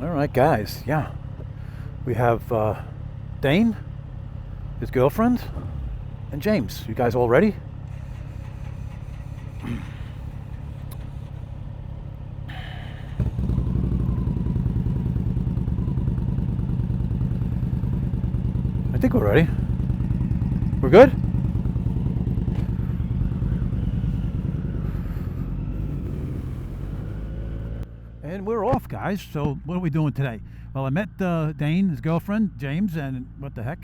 All right, guys. Yeah, we have Dane, his girlfriend, and James. You guys all ready? I think we're ready. We're good? And we're off, guys. So what are we doing today? Well, I met Dane, his girlfriend, James, and what the heck?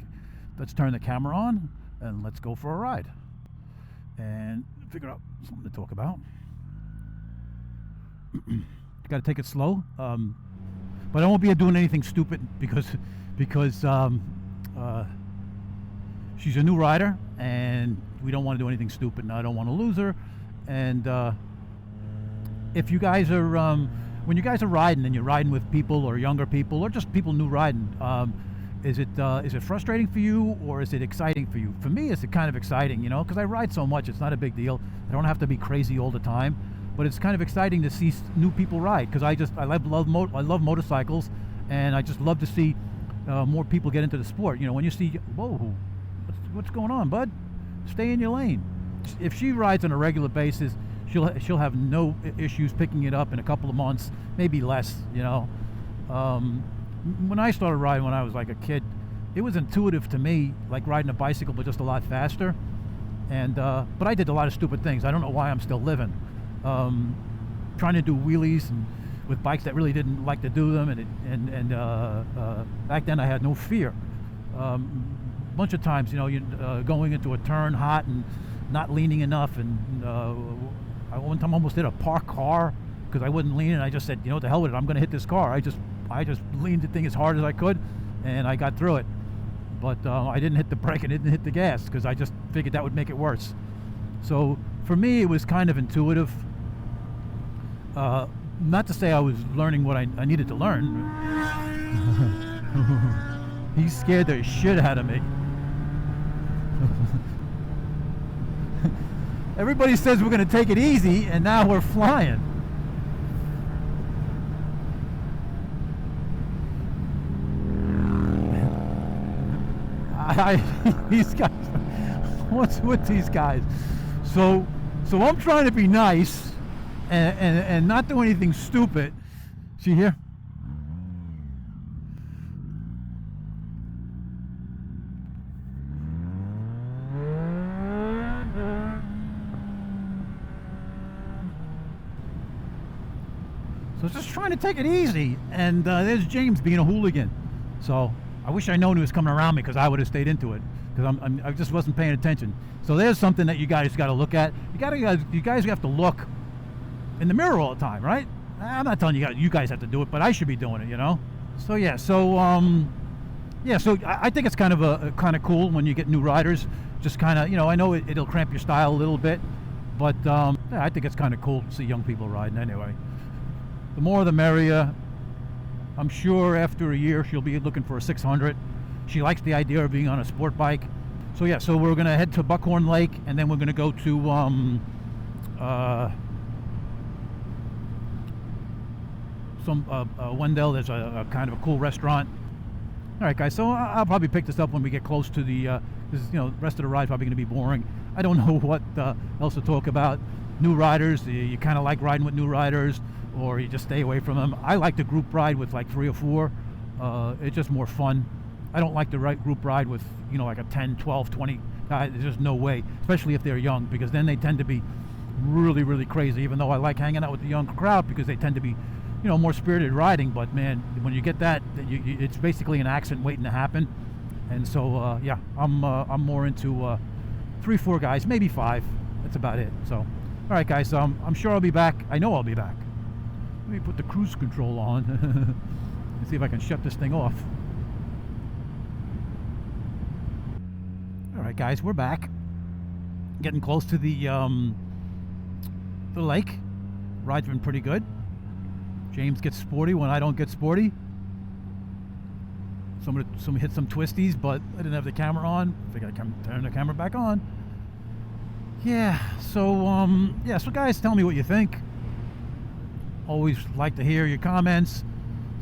Let's turn the camera on and let's go for a ride and figure out something to talk about. Got to take it slow, but I won't be doing anything stupid because she's a new rider and we don't want to do anything stupid, and I don't want to lose her. And if you guys are when you guys are riding and you're riding with people or younger people or just people new riding, is it frustrating for you or is it exciting for you? For me, it's kind of exciting, because I ride so much. It's not a big deal. I don't have to be crazy all the time, but it's kind of exciting to see new people ride because I love motorcycles, and I just love to see more people get into the sport. When you see, whoa, what's going on, bud? Stay in your lane. If she rides on a regular basis, she'll have no issues picking it up in a couple of months, maybe less. When I started riding when I was like a kid, it was intuitive to me, like riding a bicycle, but just a lot faster. And but I did a lot of stupid things. I don't know why I'm still living. Trying to do wheelies and with bikes that really didn't like to do them, and back then I had no fear. Bunch of times, going into a turn hot and not leaning enough, and I one time almost hit a parked car because I wasn't leaning. I just said, the hell with it, I'm going to hit this car. I just leaned the thing as hard as I could, and I got through it. But I didn't hit the brake and didn't hit the gas because I just figured that would make it worse. So for me, it was kind of intuitive. Not to say I was learning what I needed to learn. He scared the shit out of me. Everybody says we're going to take it easy, and now we're flying. These guys, what's with these guys? So I'm trying to be nice and not do anything stupid. See here? So just trying to take it easy, and there's James being a hooligan. So I wish I known he was coming around me because I would have stayed into it because I just wasn't paying attention. So there's something that you guys got to look at. You guys have to look in the mirror all the time, right? I'm not telling you guys have to do it, but I should be doing it, So yeah, so I think it's kind of cool when you get new riders. Just kind of, I know it'll cramp your style a little bit, but yeah, I think it's kind of cool to see young people riding anyway. The more the merrier. I'm sure after a year she'll be looking for a 600. She likes the idea of being on a sport bike. So yeah, so we're gonna head to Buckhorn Lake, and then we're gonna go to Wendell. There's a kind of a cool restaurant. All right, guys. So I'll probably pick this up when we get close to the. The rest of the ride's probably gonna be boring. I don't know what else to talk about. New riders. You kind of like riding with new riders, or you just stay away from them. I like the group ride with like 3 or 4. It's just more fun. I don't like the group ride with, like a 10, 12, 20 guys. There's just no way, especially if they're young, because then they tend to be really, really crazy, even though I like hanging out with the young crowd because they tend to be, more spirited riding. But man, when you get that, it's basically an accident waiting to happen. And so, yeah, I'm more into 3, 4 guys, maybe 5. That's about it. So, all right, guys, I'm sure I'll be back. I know I'll be back. Let me put the cruise control on and see if I can shut this thing off. All right, guys, we're back. Getting close to the lake. Ride's been pretty good. James gets sporty when I don't get sporty. Some hit some twisties, but I didn't have the camera on. I think I can turn the camera back on. Yeah. So guys, tell me what you think. Always like to hear your comments.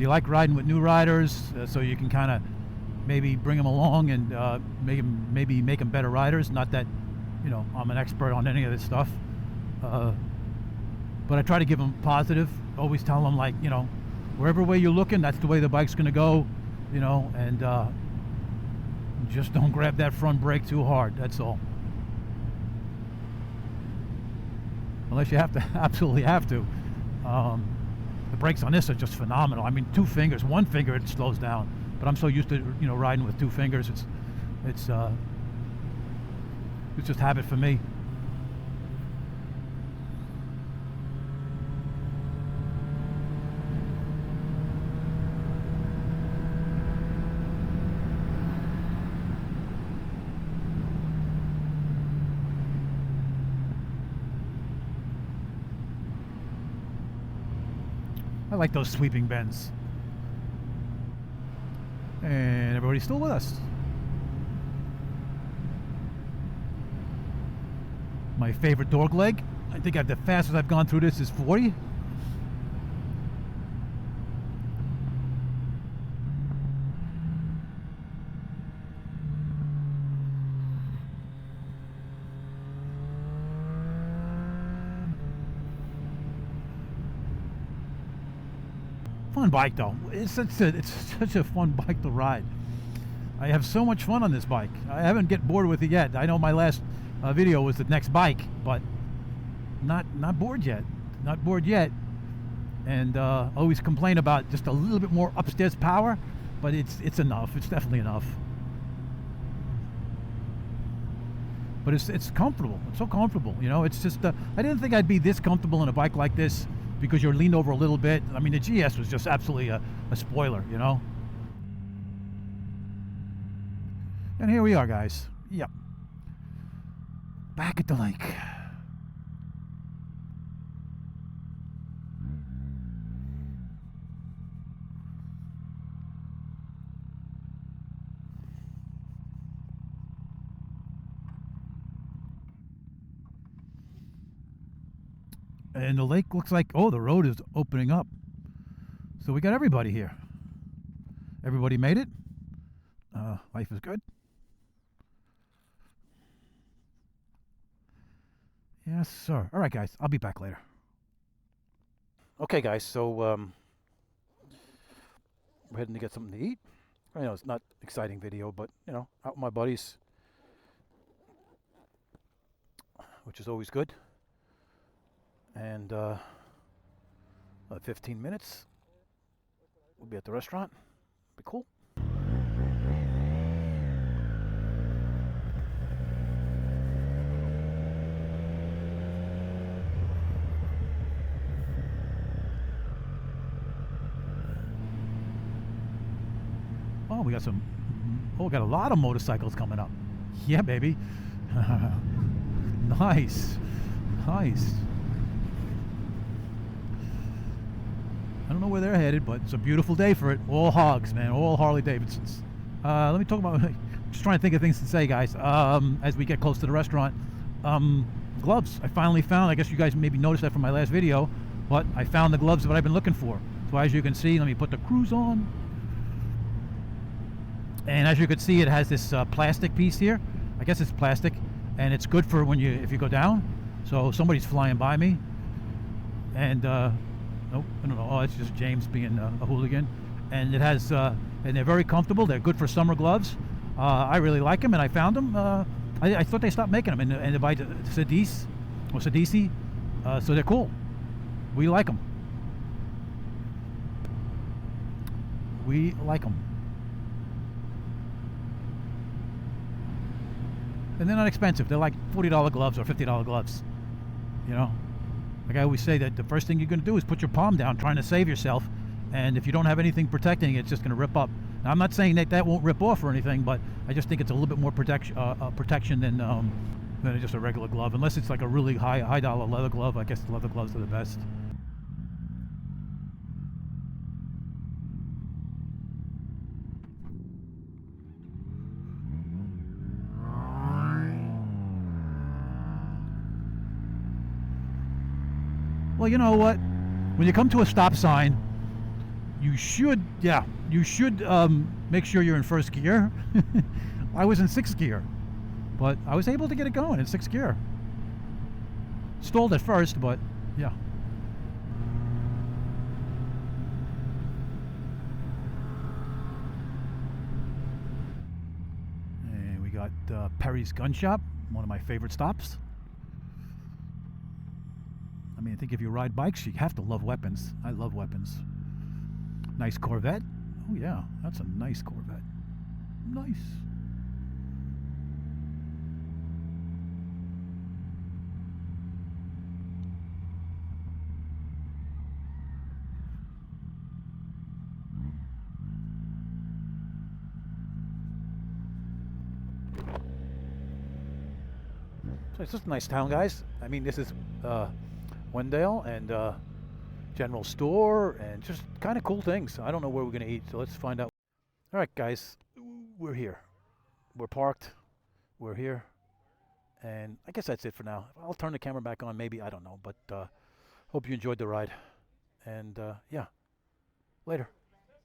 you like riding with new riders, so you can kind of maybe bring them along and maybe make them better riders. Not that, you know, I'm an expert on any of this stuff, but I try to give them positive. Always tell them, like, you know, wherever way you're looking, that's the way the bike's going to go, you know, and just don't grab that front brake too hard. That's all. Unless you have to, absolutely have to. The brakes on this are just phenomenal. I mean, 2 fingers, 1 finger it slows down, but I'm so used to, you know, riding with 2 fingers. It's just habit for me. I like those sweeping bends. And everybody's still with us. My favorite dog leg, I think the fastest I've gone through this is 40. Fun bike though. It's such a fun bike to ride. I have so much fun on this bike. I haven't get bored with it yet. I know my last video was the next bike, but not bored yet. Not bored yet. And always complain about just a little bit more upstairs power, but it's enough. It's definitely enough. But it's comfortable. It's so comfortable. You know, it's just I didn't think I'd be this comfortable in a bike like this, because you're leaned over a little bit. I mean, the GS was just absolutely a spoiler, you know? And here we are, guys. Yep. Back at the lake. And the lake looks like, oh, the road is opening up. So we got everybody here. Everybody made it. Life is good. Yes, sir. All right, guys. I'll be back later. Okay, guys. So we're heading to get something to eat. I know it's not an exciting video, but, you know, out with my buddies, which is always good. And 15 minutes, we'll be at the restaurant. Be cool. Oh, we got some. Oh, we got a lot of motorcycles coming up. Yeah, baby. Nice. Nice. I don't know where they're headed, but it's a beautiful day for it. All hogs, man. All Harley Davidsons. Let me talk about. Just trying to think of things to say, guys. As we get close to the restaurant, gloves. I finally found. I guess you guys maybe noticed that from my last video, but I found the gloves that I've been looking for. So as you can see, let me put the cruise on. And as you can see, it has this plastic piece here. I guess it's plastic, and it's good for if you go down. So somebody's flying by me, and. Nope, I don't know. Oh, it's just James being a hooligan. And it has, and they're very comfortable. They're good for summer gloves. I really like them, and I found them. I thought they stopped making them in by Sadis or Sadisi, so they're cool. We like them. We like them. And they're not expensive. They're like $40 gloves or $50 gloves. You know? Like I always say, that the first thing you're going to do is put your palm down trying to save yourself, and if you don't have anything protecting it, it's just going to rip up. Now, I'm not saying that won't rip off or anything, but I just think it's a little bit more protection than just a regular glove, unless it's like a really high dollar leather glove. I guess the leather gloves are the best. Well, you know what? When you come to a stop sign, You should, yeah, you should make sure you're in first gear. I was in sixth gear, but I was able to get it going in sixth gear. Stalled at first, but yeah. And we got Perry's Gun Shop, one of my favorite stops. I mean, I think if you ride bikes, you have to love weapons. I love weapons. Nice Corvette. Oh yeah, that's a nice Corvette. Nice. So it's just a nice town, guys. I mean, this is Wendell and general store and just kind of cool things. I don't know where we're gonna eat, so let's find out. All right, guys, we're here. We're parked. We're here, and I guess that's it for now. I'll turn the camera back on, maybe, I don't know, but hope you enjoyed the ride, and yeah, later.